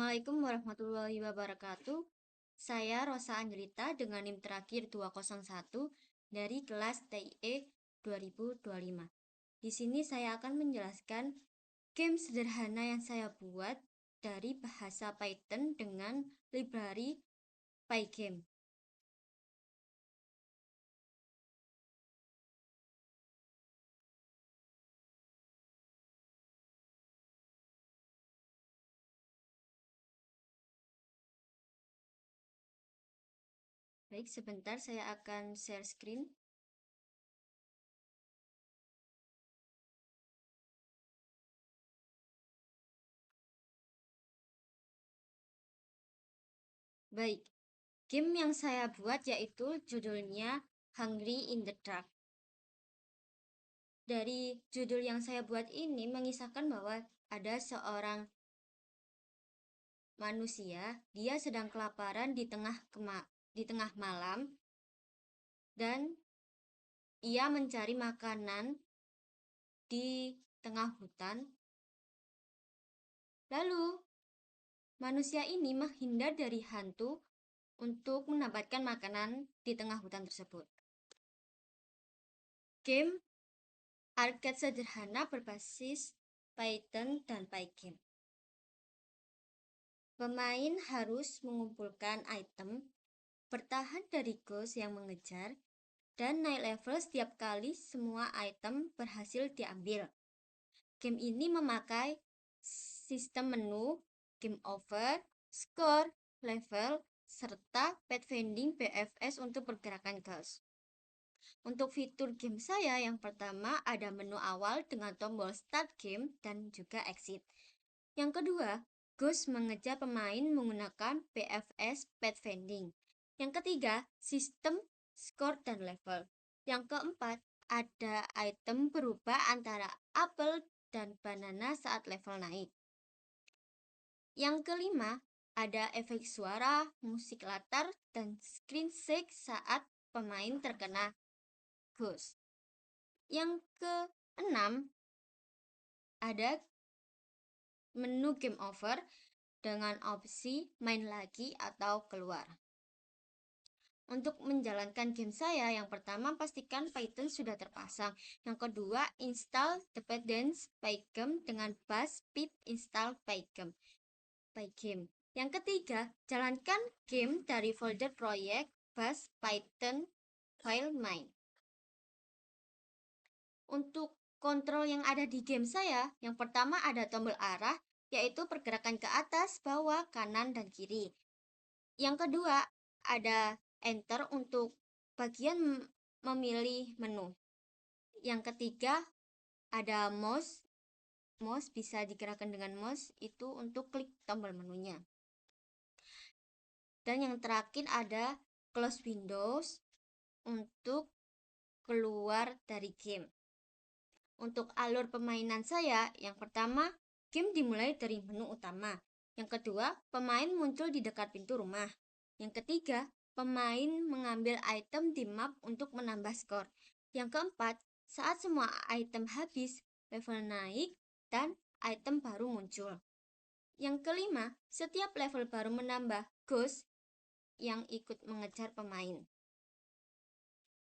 Assalamualaikum warahmatullahi wabarakatuh. Saya Rosa Angelita dengan NIM terakhir 201 dari kelas TIE 2025. Di sini saya akan menjelaskan game sederhana yang saya buat dari bahasa Python dengan library Pygame. Baik, sebentar saya akan share screen. Baik, game yang saya buat yaitu judulnya Hungry in the Dark. Dari judul yang saya buat ini mengisahkan bahwa ada seorang manusia, dia sedang kelaparan di tengah malam dan ia mencari makanan di tengah hutan. Lalu manusia ini menghindar dari hantu untuk mendapatkan makanan di tengah hutan tersebut. Game arcade sederhana berbasis Python dan Pygame. Pemain harus mengumpulkan item, bertahan dari ghost yang mengejar, dan naik level setiap kali semua item berhasil diambil. Game ini memakai sistem menu, game over, score, level, serta pathfinding BFS untuk pergerakan ghost. Untuk fitur game saya, yang pertama ada menu awal dengan tombol start game dan juga exit. Yang kedua, ghost mengejar pemain menggunakan BFS pathfinding. Yang ketiga, sistem skor dan level. Yang keempat, ada item berubah antara apel dan banana saat level naik. Yang kelima, ada efek suara, musik latar, dan screen shake saat pemain terkena ghost. Yang keenam, ada menu game over dengan opsi main lagi atau keluar. Untuk menjalankan game saya, yang pertama pastikan Python sudah terpasang. Yang kedua, install dependency Pygame dengan bash pip install Pygame. Yang ketiga, jalankan game dari folder proyek bash python file main. Untuk kontrol yang ada di game saya, yang pertama ada tombol arah, yaitu pergerakan ke atas, bawah, kanan, dan kiri. Yang kedua, ada enter untuk bagian memilih menu. Yang ketiga, ada mouse bisa digerakkan dengan mouse, itu untuk klik tombol menunya. Dan yang terakhir ada close windows untuk keluar dari game. Untuk alur permainan saya, yang pertama, game dimulai dari menu utama. Yang kedua, pemain muncul di dekat pintu rumah. Yang ketiga, pemain mengambil item di map untuk menambah skor. Yang keempat, saat semua item habis, level naik dan item baru muncul. Yang kelima, setiap level baru menambah ghost yang ikut mengejar pemain.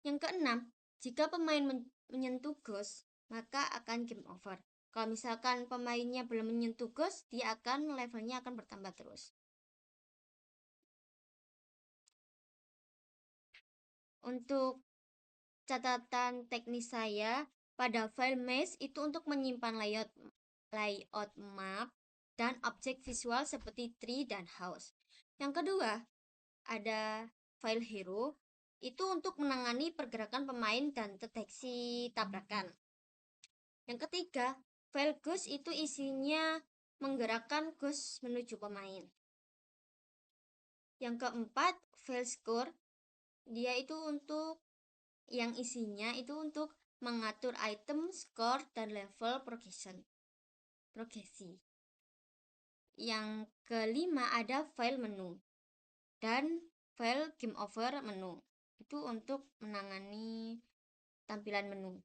Yang keenam, jika pemain menyentuh ghost, maka akan game over. Kalau misalkan pemainnya belum menyentuh ghost, levelnya akan bertambah terus. Untuk catatan teknis saya, pada file mesh itu untuk menyimpan layout map dan objek visual seperti tree dan house. Yang kedua, ada file hero, itu untuk menangani pergerakan pemain dan deteksi tabrakan. Yang ketiga, file ghost itu isinya menggerakkan ghost menuju pemain. Yang keempat, file score, dia itu untuk yang isinya itu untuk mengatur item, score, dan level progresi. Yang kelima ada file menu dan file game over menu, itu untuk menangani tampilan menu.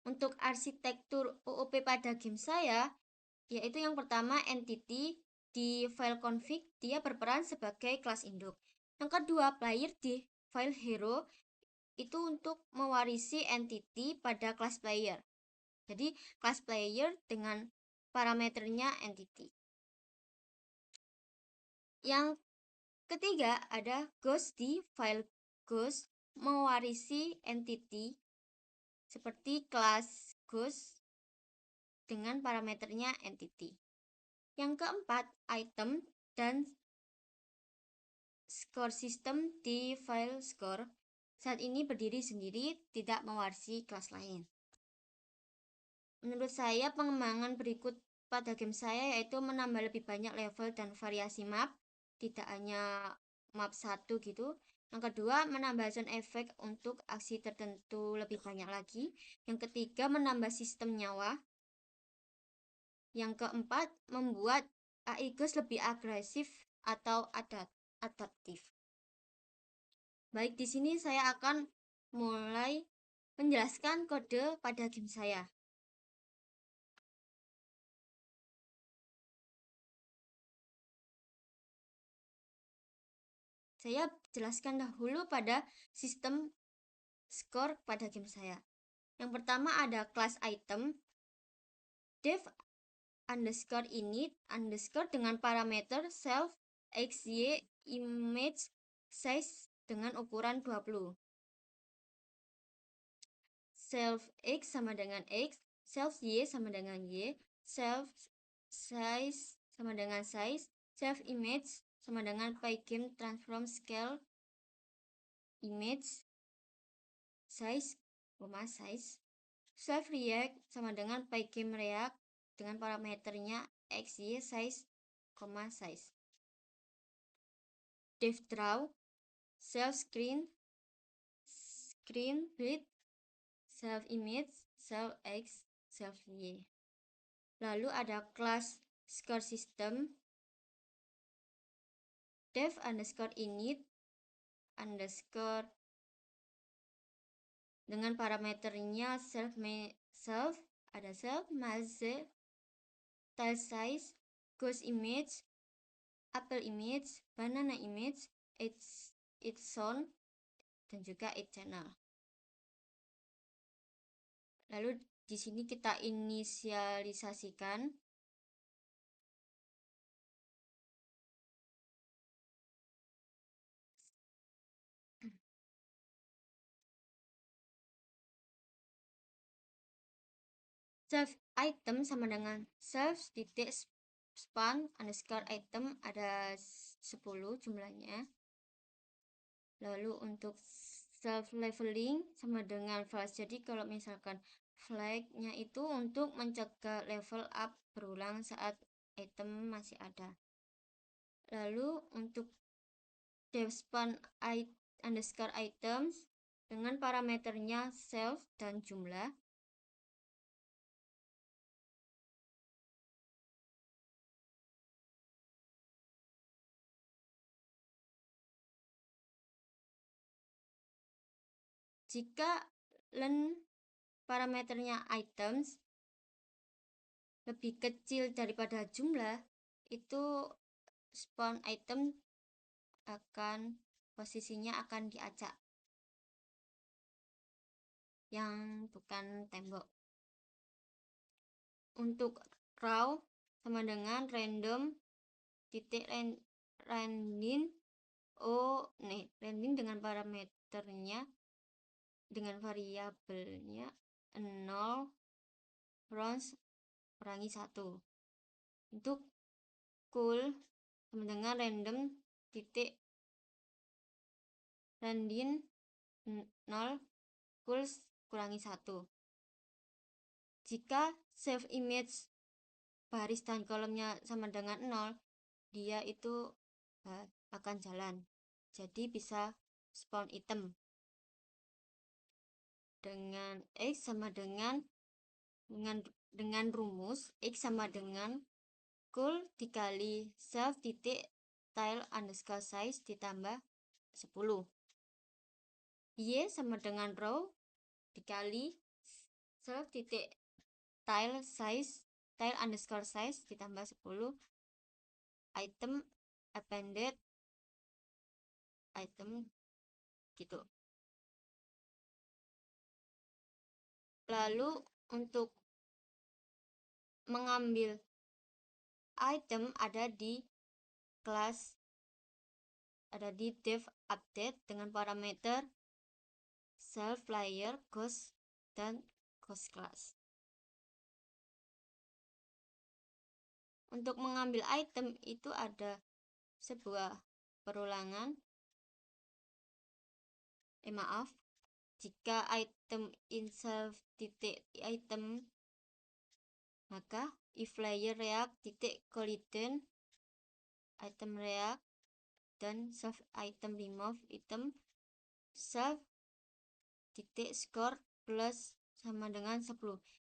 Untuk arsitektur OOP pada game saya, yaitu yang pertama entity. Di file config dia berperan sebagai kelas induk. Yang kedua player. Di file hero itu untuk mewarisi entity pada kelas player. Jadi kelas player dengan parameternya entity. Yang ketiga ada ghost. Di file ghost mewarisi entity seperti kelas ghost dengan parameternya entity. Yang keempat, item dan score system. Di file score saat ini berdiri sendiri, tidak mewarisi kelas lain. Menurut saya, pengembangan berikut pada game saya yaitu menambah lebih banyak level dan variasi map, tidak hanya map satu gitu. Yang kedua, menambah sound effect untuk aksi tertentu lebih banyak lagi. Yang ketiga, menambah sistem nyawa. Yang keempat, membuat AI Ghost lebih agresif atau adaptif. Baik, di sini saya akan mulai menjelaskan kode pada game saya. Saya jelaskan dahulu pada sistem skor pada game saya. Yang pertama ada class item, dev underscore init underscore dengan parameter self x y image size dengan ukuran 20. Self x sama dengan x, self y sama dengan y, self size sama dengan size, self image sama dengan pygame transform scale image size, size, self react sama dengan pygame react dengan parameternya x, y, size, size. Dev draw, self screen, screen width, self image, self x, self y. Lalu ada class score system, dev underscore init underscore dengan parameternya self, ada self, maze, tile size, ghost image, apple image, banana image, its sound, dan juga its channel. Lalu di sini kita inisialisasikan. Self item sama dengan self titik span underscore item, ada 10 jumlahnya. Lalu untuk self leveling sama dengan flash. Jadi kalau misalkan flagnya itu untuk mencegah level up berulang saat item masih ada. Lalu untuk dev span underscore items dengan parameternya self dan jumlah. Jika len parameternya items lebih kecil daripada jumlah, itu spawn item posisinya akan diacak yang bukan tembok. Untuk raw sama dengan random titik random random dengan parameternya dengan variabelnya 0 rounds kurangi 1. Untuk cool sama dengan random titik random 0 cool kurangi 1. Jika save image baris dan kolomnya sama dengan 0, dia itu akan jalan. Jadi bisa spawn item. Dengan x sama dengan rumus x sama dengan cool dikali self titik tile underscore size ditambah 10. Y sama dengan row dikali self titik tile size tile underscore size ditambah 10 item appended item gitu. Lalu untuk mengambil item ada di kelas, ada di dev update dengan parameter self player ghost dan ghost class. Untuk mengambil item itu ada sebuah perulangan. Maaf, jika item insert titik item, maka if player react titik collision item react dan self item remove item self titik score plus sama dengan 10.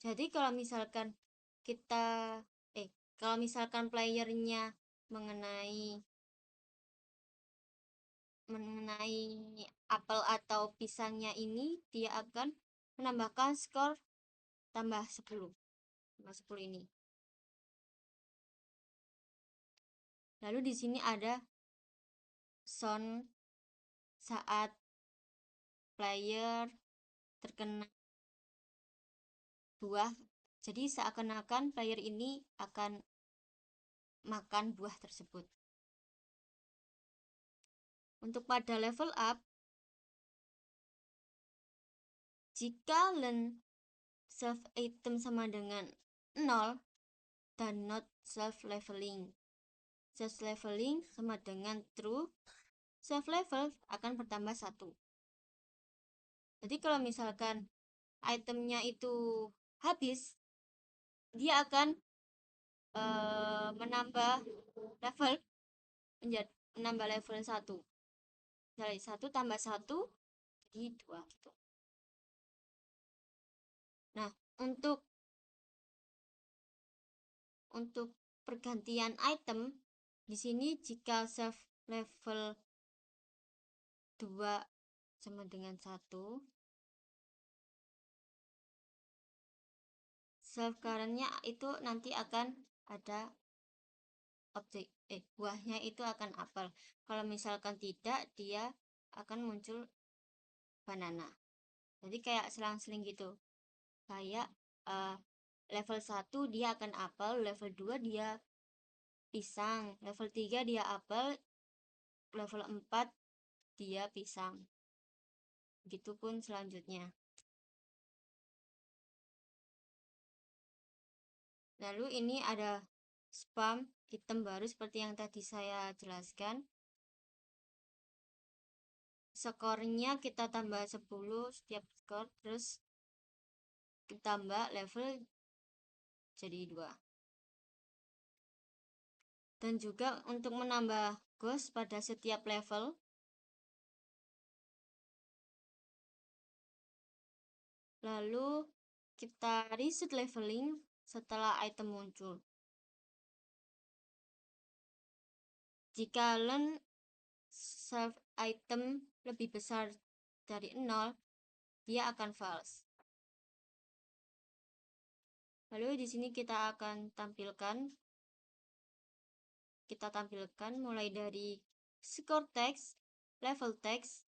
Jadi kalau misalkan kita kalau misalkan playernya mengenai apel atau pisangnya ini, dia akan menambahkan skor tambah 10 ini. Lalu di sini ada sound saat player terkena buah, jadi seakan-akan player ini akan makan buah tersebut. Untuk pada level up, jika len self item sama dengan 0 dan not self leveling, self leveling sama dengan true, self level akan bertambah 1. Jadi kalau misalkan itemnya itu habis, dia akan menambah level menambah level 1. Dari 1 tambah 1 jadi 2 gitu. Nah, untuk pergantian item di sini jika self level 2 sama dengan 1, self currentnya itu nanti akan ada objek buahnya itu akan apel. Kalau misalkan tidak, dia akan muncul banana. Jadi kayak selang-seling gitu. Kayak level 1 dia akan apel, level 2 dia pisang, level 3 dia apel, level 4 dia pisang. Begitupun selanjutnya. Lalu ini ada spam item baru seperti yang tadi saya jelaskan. Skornya kita tambah 10 setiap skor, terus ditambah level jadi 2. Dan juga untuk menambah ghost pada setiap level, lalu kita reset leveling setelah item muncul. Jika len self item lebih besar dari 0, dia akan false. Lalu di sini kita akan tampilkan mulai dari score text, level text,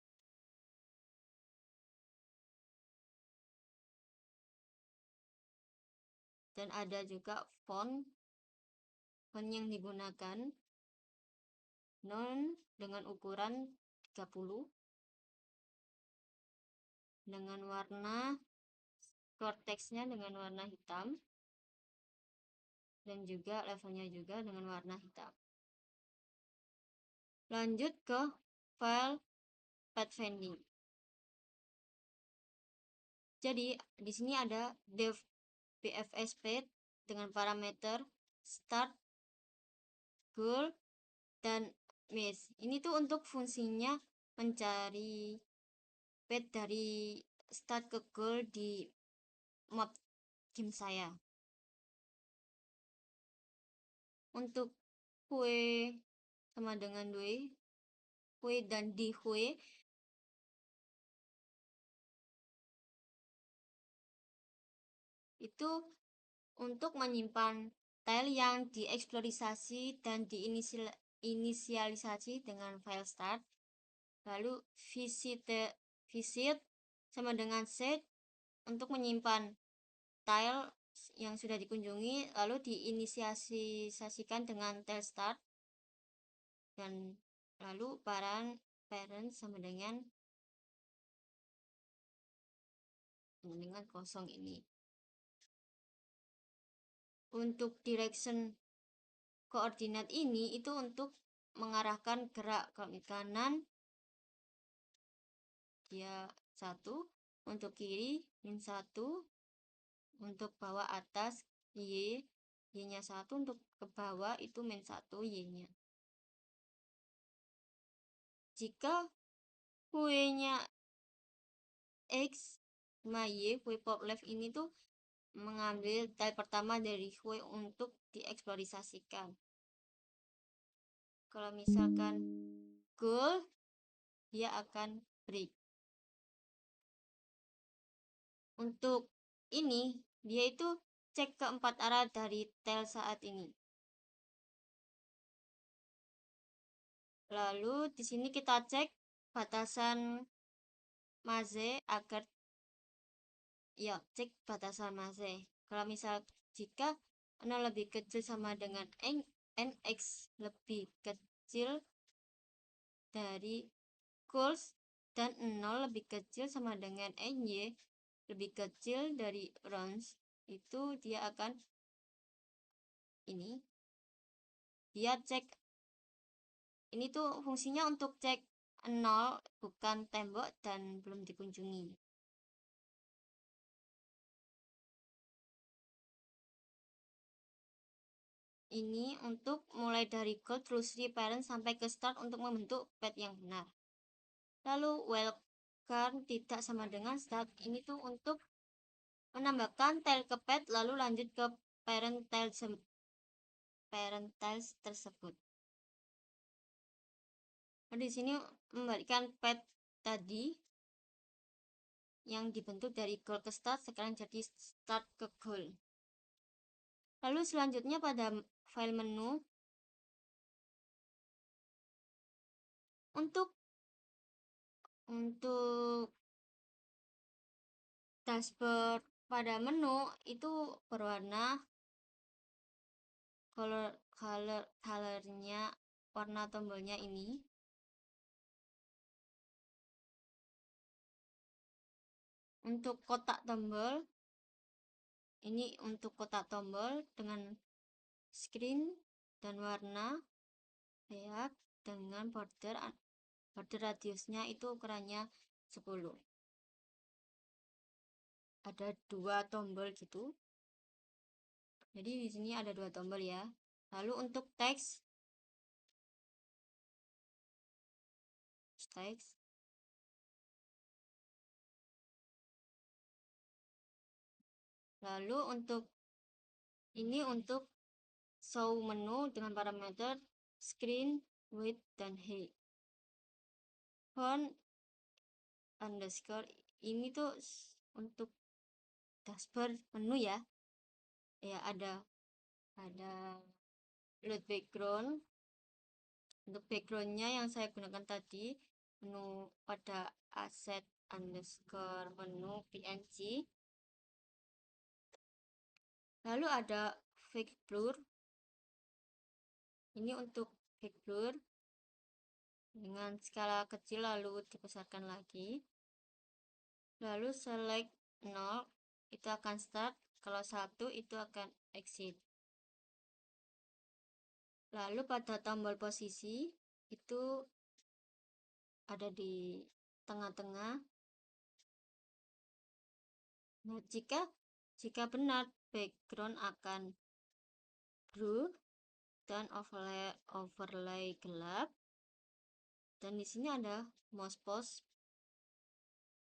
dan ada juga font yang digunakan non dengan ukuran 30 dengan warna score textnya dengan warna hitam dan juga levelnya juga dengan warna hitam. Lanjut ke file pathfinding. Jadi di sini ada dev bfs path dengan parameter start, goal, dan mesh. Ini tuh untuk fungsinya mencari path dari start ke goal di map game saya. Untuk Hue sama dengan Due, Hue dan di Hue itu untuk menyimpan tile yang dieksplorasi dan diinisialisasi dengan file start. Lalu visit sama dengan set untuk menyimpan tile yang sudah dikunjungi lalu diinisialisasikan dengan tile start, dan lalu parent sama dengan kosong ini. Untuk direction koordinat ini itu untuk mengarahkan gerak ke kanan dia 1, untuk kiri min 1, untuk bawah atas y nya 1, untuk ke bawah itu min 1 y nya. Jika v nya x sama y, v pop left ini tuh mengambil tile pertama dari v untuk dieksplorasikan. Kalau misalkan goal, dia akan break. Untuk ini dia itu cek ke 4 arah dari tile saat ini. Lalu di sini kita cek batasan maze agar cek batasan maze. Kalau misal jika 0 lebih kecil sama dengan nx lebih kecil dari goals dan 0 lebih kecil sama dengan ny lebih kecil dari rounds, itu dia akan dia cek. Ini tuh fungsinya untuk cek 0 bukan tembok dan belum dikunjungi. Ini untuk mulai dari goal terus parent sampai ke start untuk membentuk path yang benar. Lalu wildcard tidak sama dengan start, ini tuh untuk menambahkan tile ke path lalu lanjut ke parent tiles tersebut. Nah, di sini memberikan path tadi yang dibentuk dari goal ke start sekarang jadi start ke goal. Lalu selanjutnya pada file menu, untuk dashboard pada menu itu berwarna colornya warna tombolnya ini. Untuk kotak tombol ini untuk kotak tombol dengan screen dan warna layout dengan border radiusnya itu ukurannya 10. Ada 2 tombol gitu. Jadi di sini ada 2 tombol ya. Lalu untuk teks lalu untuk ini untuk show menu dengan parameter screen, width, dan height. Font underscore ini tuh untuk dashboard menu ya. Ada load background. Untuk backgroundnya yang saya gunakan tadi menu pada asset underscore menu png. Lalu ada fake blur. Ini untuk fake blur dengan skala kecil lalu dibesarkan lagi. Lalu select 0 itu akan start, kalau 1 itu akan exit. Lalu pada tombol posisi itu ada di tengah-tengah. Nah, jika benar background akan blue dan overlay gelap. Dan di sini ada mouse pose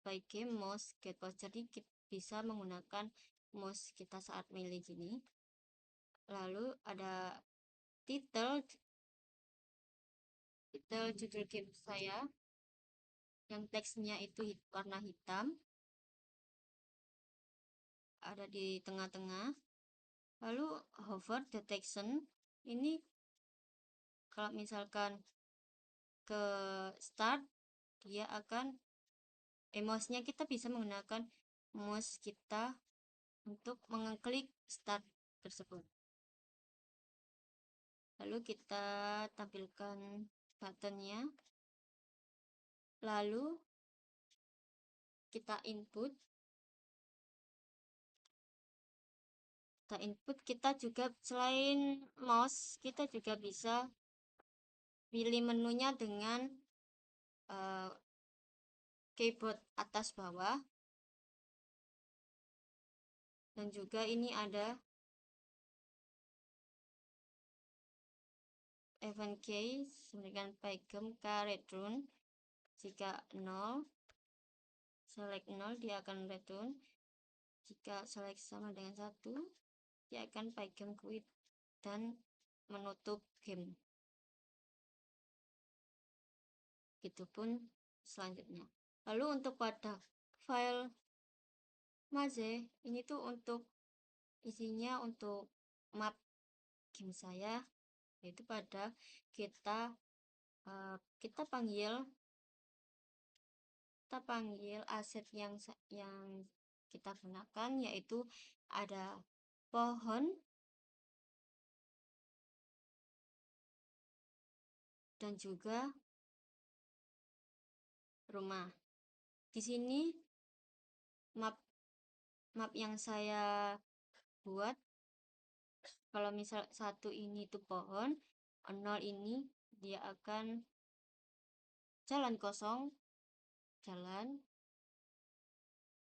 by game mouse get pose, jadi kita bisa menggunakan mouse kita saat milih gini. Lalu ada title judul game saya yang teksnya itu warna hitam, ada di tengah-tengah. Lalu hover detection ini kalau misalkan ke start, dia akan mouse-nya kita bisa menggunakan mouse kita untuk mengklik start tersebut. Lalu kita tampilkan buttonnya, lalu kita input. Kita juga selain mouse, kita juga bisa pilih menunya dengan keyboard atas bawah, dan juga ini ada event key dengan pagem k return. Jika 0, select 0, dia akan return. Jika select sama dengan 1, dia akan pagem quit dan menutup game. Begitupun selanjutnya. Lalu untuk pada file Maze, ini tuh untuk isinya untuk map game saya, yaitu pada kita panggil aset yang kita gunakan, yaitu ada pohon dan juga rumah. Di sini map yang saya buat, kalau misal 1 ini tuh pohon, 0 ini dia akan jalan kosong, jalan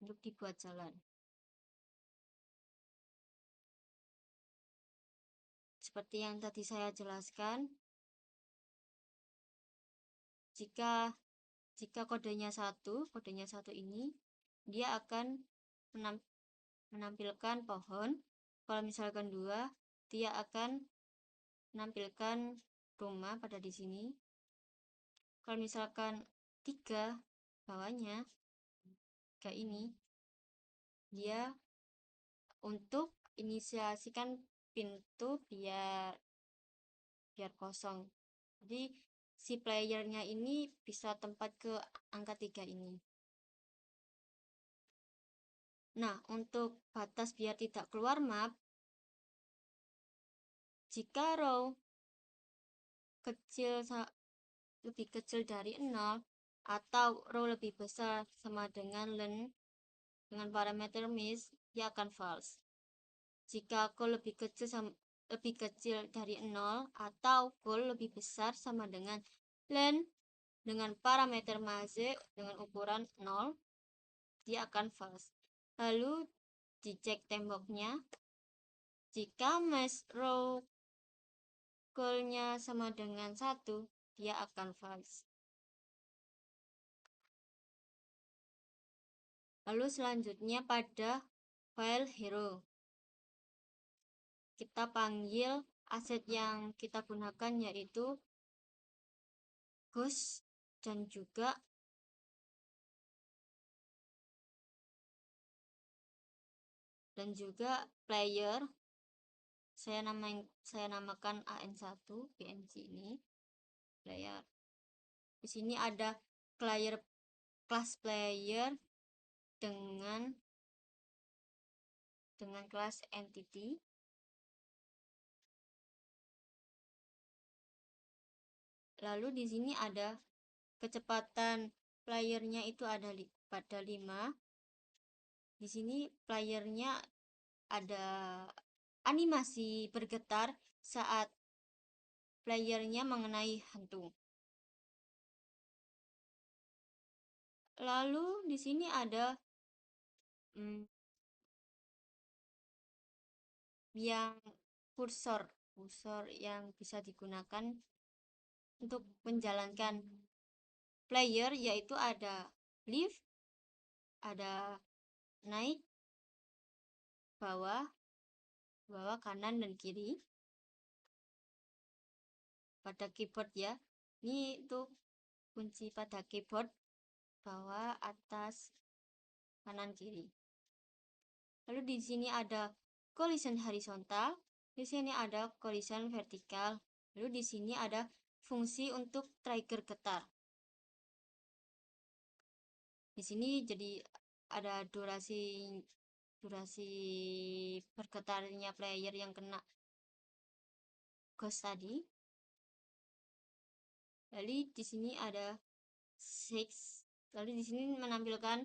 untuk dibuat jalan. Seperti yang tadi saya jelaskan, jika kodenya 1 ini dia akan menampilkan pohon. Kalau misalkan 2, dia akan menampilkan rumah pada di sini. Kalau misalkan 3 bawahnya kayak ini, dia untuk inisiasikan pintu biar kosong. Jadi si playernya ini bisa tempat ke angka 3 ini. Nah, untuk batas biar tidak keluar map, jika row lebih kecil dari 0 atau row lebih besar sama dengan len dengan parameter miss, dia akan false. Jika goal lebih kecil dari 0 atau goal lebih besar sama dengan len dengan parameter maze dengan ukuran 0, dia akan false. Lalu dicek temboknya. Jika mesh row goalnya sama dengan 1, dia akan false. Lalu selanjutnya pada file hero, kita panggil aset yang kita gunakan yaitu ghost dan juga player. Saya namakan AN1 PNG ini player. Di sini ada class player dengan kelas entity. Lalu di sini ada kecepatan playernya itu ada pada 5. Di sini playernya ada animasi bergetar saat playernya mengenai hantu. Lalu di sini ada yang kursor yang bisa digunakan untuk menjalankan player, yaitu ada lift, ada naik, bawah, kanan dan kiri. Pada keyboard ya, ini tuh kunci pada keyboard, bawah, atas, kanan, kiri. Lalu di sini ada collision horizontal, di sini ada collision vertikal, lalu di sini ada fungsi untuk trigger getar. Di sini jadi ada durasi bergetarnya player yang kena ghost tadi. Lalu di sini ada 6, lalu di sini menampilkan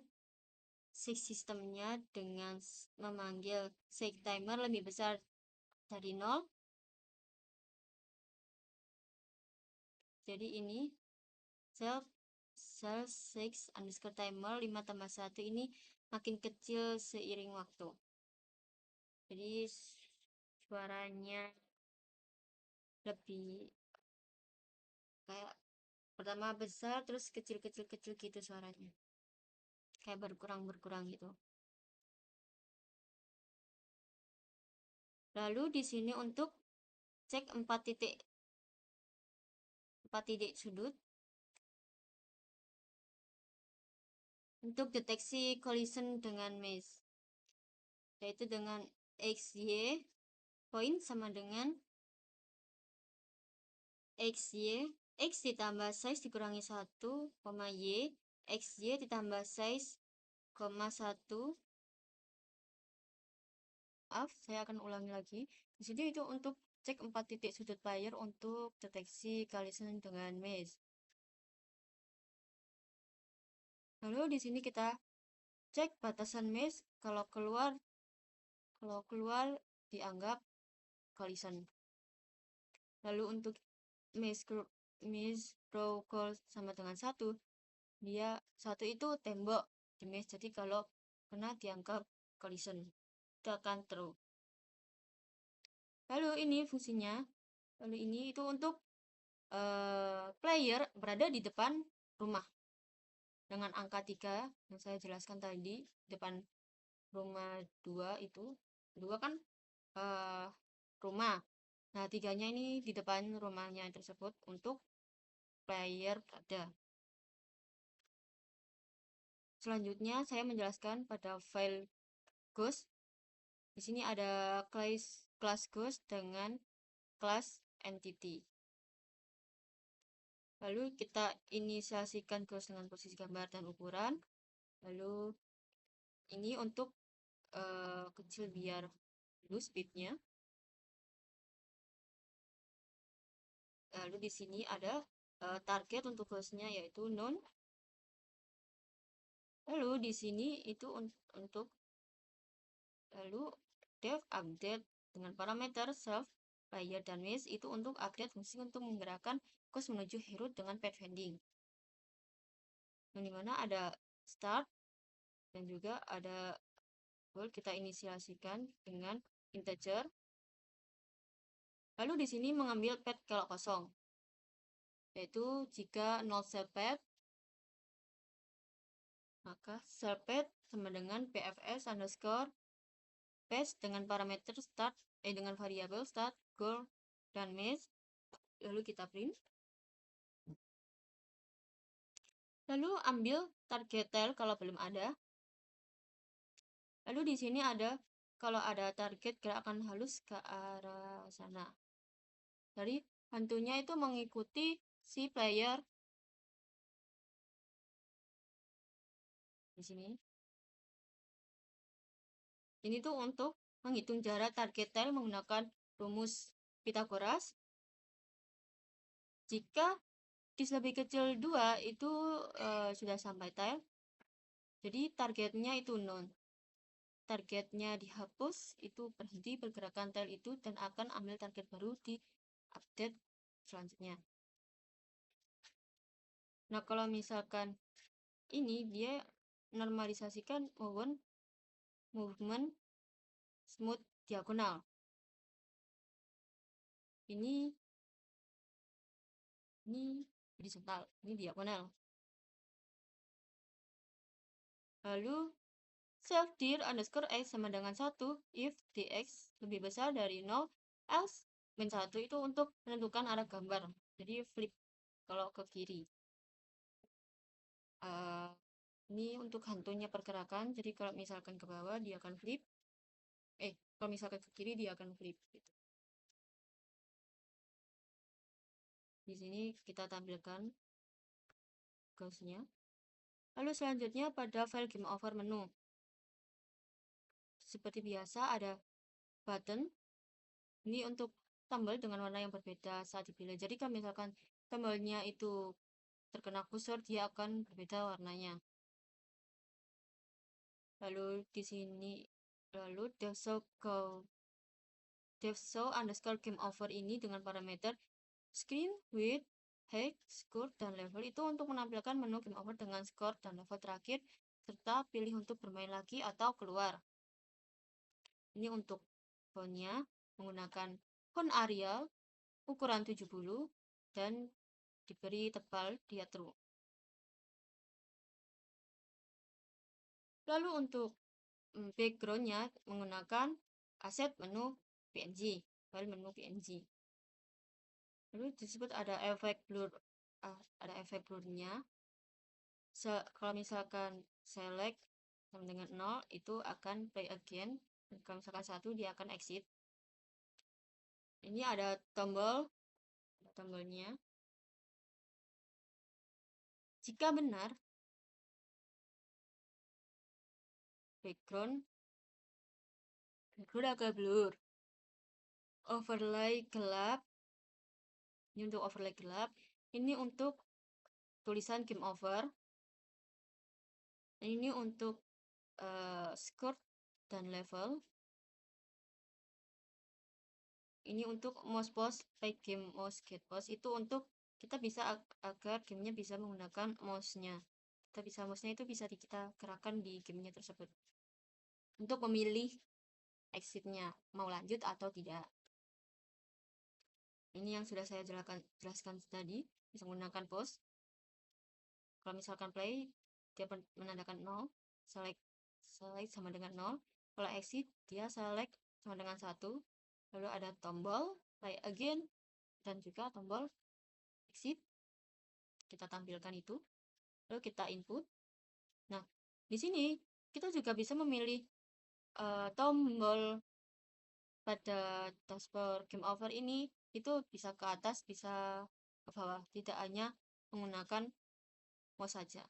6 sistemnya dengan memanggil 6 timer lebih besar dari 0. Jadi ini self 6 underscore timer 5 tambah 1 ini makin kecil seiring waktu. Jadi suaranya lebih kayak pertama besar terus kecil-kecil gitu suaranya. Kayak berkurang gitu. Lalu di sini untuk cek 4 titik sudut untuk deteksi collision dengan mesh, yaitu dengan XY point sama dengan XY X ditambah size dikurangi 1, Y XY ditambah size, 1. Maaf, saya akan ulangi lagi. Di sini itu untuk cek 4 titik sudut player untuk deteksi collision dengan mesh. Lalu di sini kita cek batasan mesh, kalau keluar dianggap collision. Lalu untuk mesh row call sama dengan 1, dia 1 itu tembok di mesh, jadi kalau kena dianggap collision, itu akan true. Lalu ini fungsinya, lalu ini itu untuk player berada di depan rumah dengan angka 3 yang saya jelaskan tadi, depan rumah 2 itu 2 kan rumah. Nah, 3-nya ini di depan rumahnya tersebut untuk player berada. Selanjutnya saya menjelaskan pada file ghost. Di sini ada class ghost dengan class entity. Lalu kita inisiasikan ghost dengan posisi gambar dan ukuran. Lalu ini untuk kecil biar dulu speednya. Lalu di sini ada target untuk ghostnya yaitu none. Lalu di sini itu untuk lalu dev update dengan parameter self player dan mesh itu untuk update fungsi untuk menggerakkan ghost menuju hero dengan pathfinding. Yang dimana ada start dan juga ada goal, kita inisiasikan dengan integer. Lalu di sini mengambil path kalau kosong, yaitu jika 0 self path, maka self path sama dengan pfs underscore path dengan parameter start dengan variabel start, goal, dan mesh. Lalu kita print. Lalu ambil target tile kalau belum ada. Lalu di sini ada kalau ada target gerakan halus ke arah sana. Jadi hantunya itu mengikuti si player di sini. Ini tuh untuk menghitung jarak target tile menggunakan rumus Pythagoras. Jika dis lebih kecil 2 itu sudah sampai tile. Jadi targetnya itu none. Targetnya dihapus itu berhenti pergerakan tile itu dan akan ambil target baru di update selanjutnya. Nah, kalau misalkan ini dia normalisasikan movement smooth diagonal. Ini horizontal, ini diagonal. Lalu self dir underscore x sama dengan 1 if dx lebih besar dari 0, else min 1 itu untuk menentukan arah gambar. Jadi flip kalau ke kiri. Ini untuk hantunya pergerakan, jadi kalau misalkan ke bawah dia akan flip. Kalau misalkan ke kiri dia akan flip gitu. Di sini kita tampilkan goalsnya. Lalu selanjutnya pada file game over menu. Seperti biasa ada button. Ini untuk tombol dengan warna yang berbeda saat dipilih. Jadi kalau misalkan tombolnya itu terkena kursor, dia akan berbeda warnanya. Lalu di sini, lalu devshow underscore game over ini dengan parameter screen, width, height, score, dan level itu untuk menampilkan menu game over dengan skor dan level terakhir, serta pilih untuk bermain lagi atau keluar. Ini untuk fontnya menggunakan font Arial ukuran 70 dan diberi tebal dia true. Lalu untuk backgroundnya menggunakan aset menu PNG, file menu PNG. Lalu disebut ada efek blur, ada efek blurnya. Kalau misalkan select sama dengan 0 itu akan play again. Dan kalau misalkan 1 dia akan exit. Ini ada tombolnya. Jika benar, background agak blur. Overlay gelap. Ini untuk overlay gelap. Ini untuk tulisan game over. Ini untuk score dan level. Ini untuk mouse pause, like game mouse get pause itu untuk kita bisa agar gamenya bisa menggunakan mouse-nya. Mouse-nya itu bisa kita gerakkan di gamenya tersebut untuk memilih exit-nya mau lanjut atau tidak. Ini yang sudah saya jelaskan tadi, bisa menggunakan pause. Kalau misalkan play dia menandakan 0, select sama dengan 0. Kalau exit dia select sama dengan 1. Lalu ada tombol play again dan juga tombol exit. Kita tampilkan itu. Lalu kita input. Nah, di sini kita juga bisa memilih tombol pada dashboard game over ini itu bisa ke atas, bisa ke bawah, tidak hanya menggunakan mouse saja.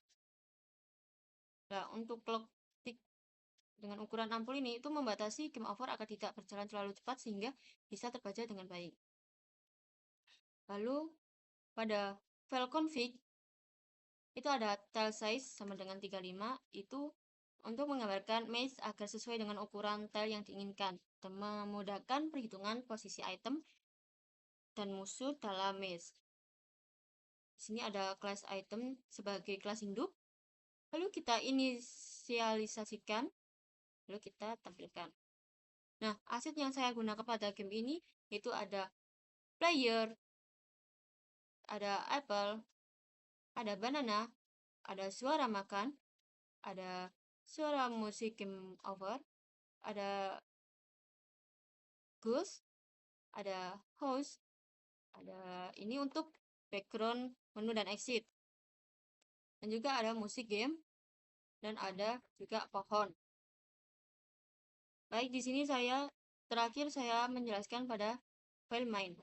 Nah, untuk clock tick dengan ukuran ampul ini itu membatasi game over agar tidak berjalan terlalu cepat sehingga bisa terbaca dengan baik. Lalu pada file config itu ada tile size sama dengan 35 itu untuk menggambarkan mesh agar sesuai dengan ukuran tile yang diinginkan dan memudahkan perhitungan posisi item dan musuh dalam mesh. Di sini ada class item sebagai kelas induk. Lalu kita inisialisasikan, lalu kita tampilkan. Nah, aset yang saya gunakan pada game ini itu ada player, ada apple, ada banana, ada suara makan, ada suara musik game over, ada ghost, ada host, ada ini untuk background menu dan exit. Dan juga ada musik game dan ada juga pohon. Baik, di sini terakhir saya menjelaskan pada file main.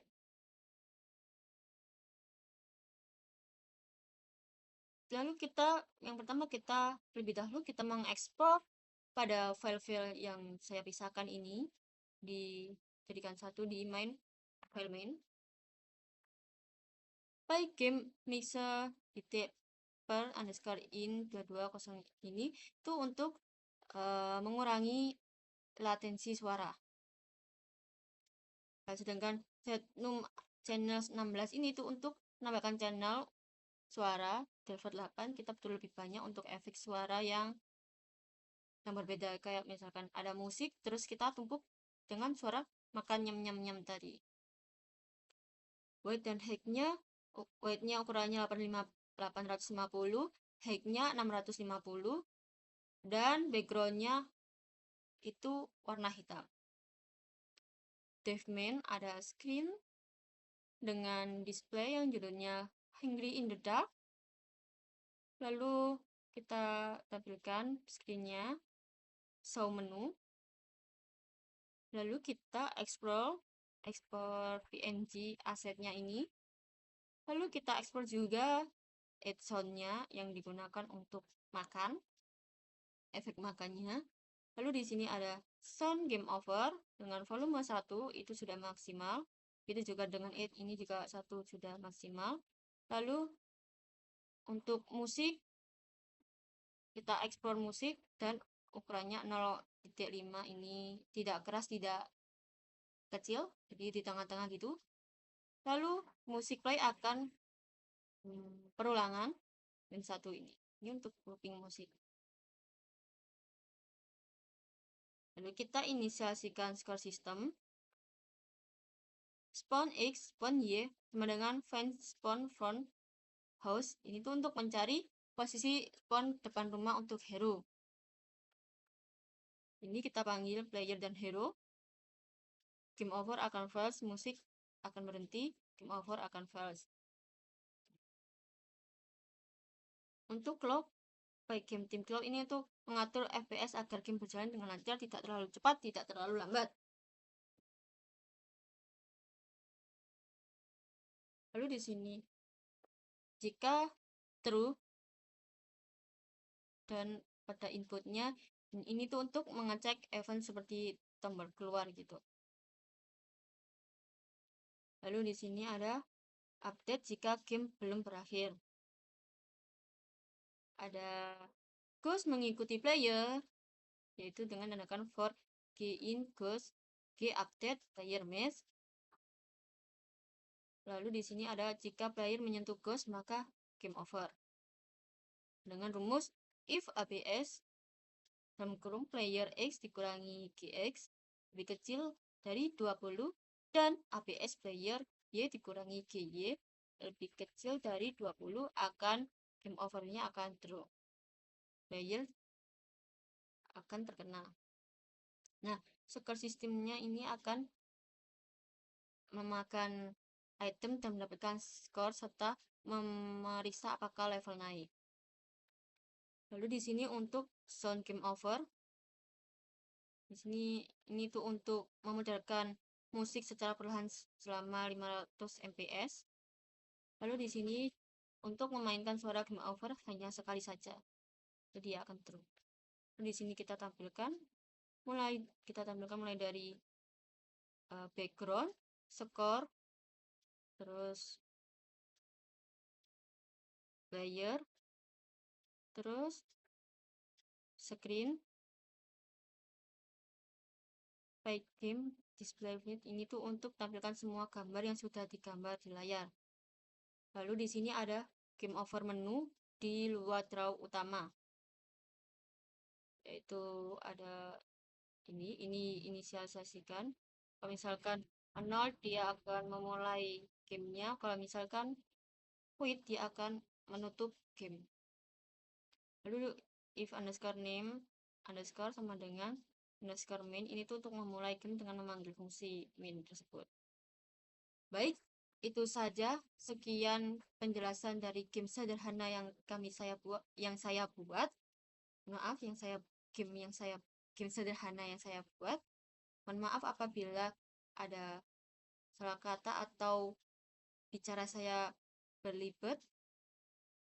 Lalu yang pertama lebih dahulu kita mengekspor pada file-file yang saya pisahkan ini dijadikan satu di file main. Baik game mixer per underscore in 220 ini itu untuk mengurangi latensi suara. Nah, sedangkan channel 16 ini itu untuk menambahkan channel suara level 8 kita perlu lebih banyak untuk efek suara yang berbeda, kayak misalkan ada musik terus kita tumpuk dengan suara makan nyam tadi. Weight dan height-nya ukurannya 850, height-nya 650 dan background-nya itu warna hitam. DevMain ada screen dengan display yang judulnya Hungry in the Dark. Lalu kita tampilkan screen-nya, show menu. Lalu kita ekspor PNG asetnya ini. Lalu kita ekspor juga add-onnya yang digunakan untuk makan, efek makannya. Lalu di sini ada sound game over dengan volume 1 itu sudah maksimal. Itu juga dengan add ini juga 1 sudah maksimal. Lalu untuk musik kita ekspor musik dan ukurannya 0,5 ini tidak keras tidak kecil, jadi di tengah-tengah gitu. Lalu musik play akan perulangan dan 1 ini untuk looping musik. Lalu kita inisiasikan score system. Spawn X, spawn Y sama dengan find spawn front house. Ini tuh untuk mencari posisi spawn depan rumah untuk hero. Ini kita panggil player dan hero. Game over akan false, musik akan berhenti, game over akan false. Untuk clock, baik game team clock ini untuk mengatur FPS agar game berjalan dengan lancar, tidak terlalu cepat, tidak terlalu lambat. Lalu di sini, jika true dan pada inputnya, ini tuh untuk mengecek event seperti tombol keluar gitu. Lalu di sini ada update jika game belum berakhir. Ada ghost mengikuti player, yaitu dengan menandakan for g in ghost, g update player match. Lalu di sini ada jika player menyentuh ghost maka game over. Dengan rumus if ABS dalam kurung player X dikurangi GX lebih kecil dari 20 dan ABS player Y dikurangi GY lebih kecil dari 20 akan game overnya akan draw. Player akan terkena. Nah, score sistemnya ini akan memakan item dan mendapatkan skor serta memeriksa apakah level naik. Lalu di sini untuk sound game over. Di sini ini tuh untuk memudarkan musik secara perlahan selama 500 fps. Lalu di sini untuk memainkan suara game over hanya sekali saja. Jadi akan true. Di sini kita tampilkan mulai dari background, score, terus player, terus screen, file game, display ini tuh untuk tampilkan semua gambar yang sudah digambar di layar. Lalu di sini ada game over menu di luar draw utama. Yaitu ada ini inisialisasikan. Kalau misalkan 0 dia akan memulai gamenya, kalau misalkan quit dia akan menutup game. Lalu if underscore name underscore sama dengan underscore main ini tuh untuk memulai game dengan memanggil fungsi main tersebut. Baik, itu saja sekian penjelasan dari game sederhana yang saya buat. Maaf game sederhana yang saya buat. Mohon maaf apabila ada salah kata atau bicara saya berlibet.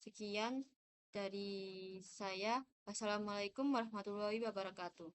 Sekian dari saya. Wassalamualaikum warahmatullahi wabarakatuh.